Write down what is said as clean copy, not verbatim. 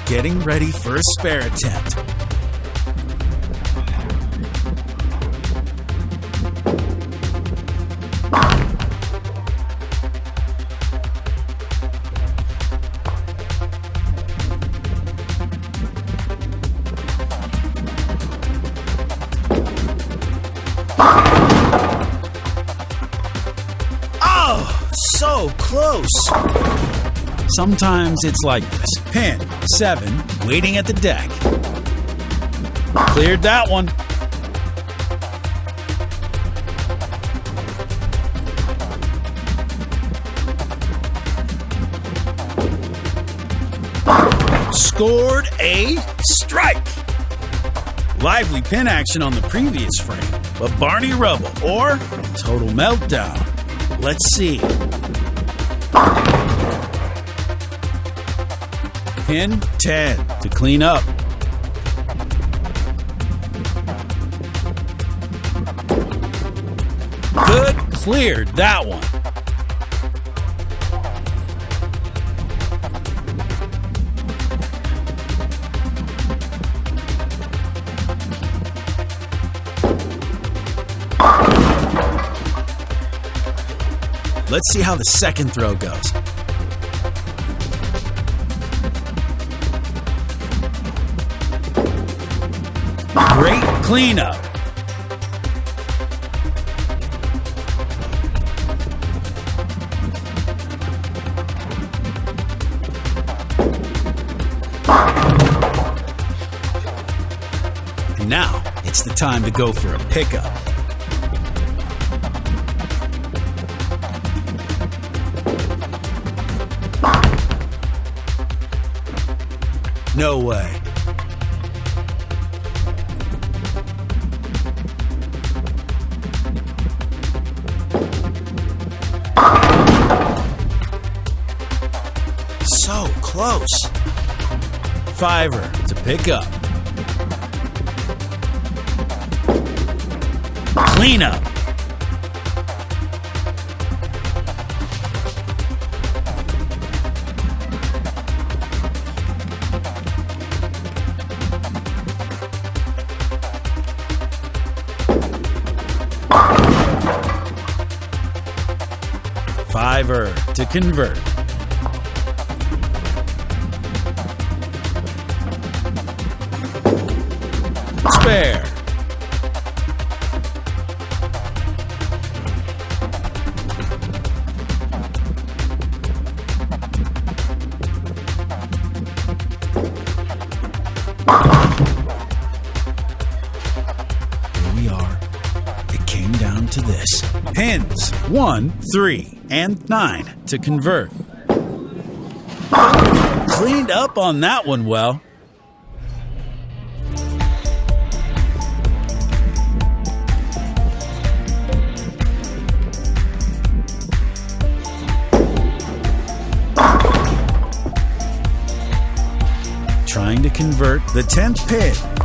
Getting ready for a spare attempt. Oh, so close. Sometimes it's like this. Pin 7, waiting at the deck. Cleared that one. Scored a strike. Lively pin action on the previous frame, but Barney Rubble or total meltdown. Let's see. Pin 10 to clean up. Good, cleared that one. Let's see how the second throw goes. Great cleanup. And now it's the time to go for a pickup. No way. So close. Fiver to pick up. Clean up. Fiver to convert. Spare. Here we are. It came down to this. Pins 1, 3, and 9 to convert. Cleaned up on that one well. Trying to convert the 10th pin.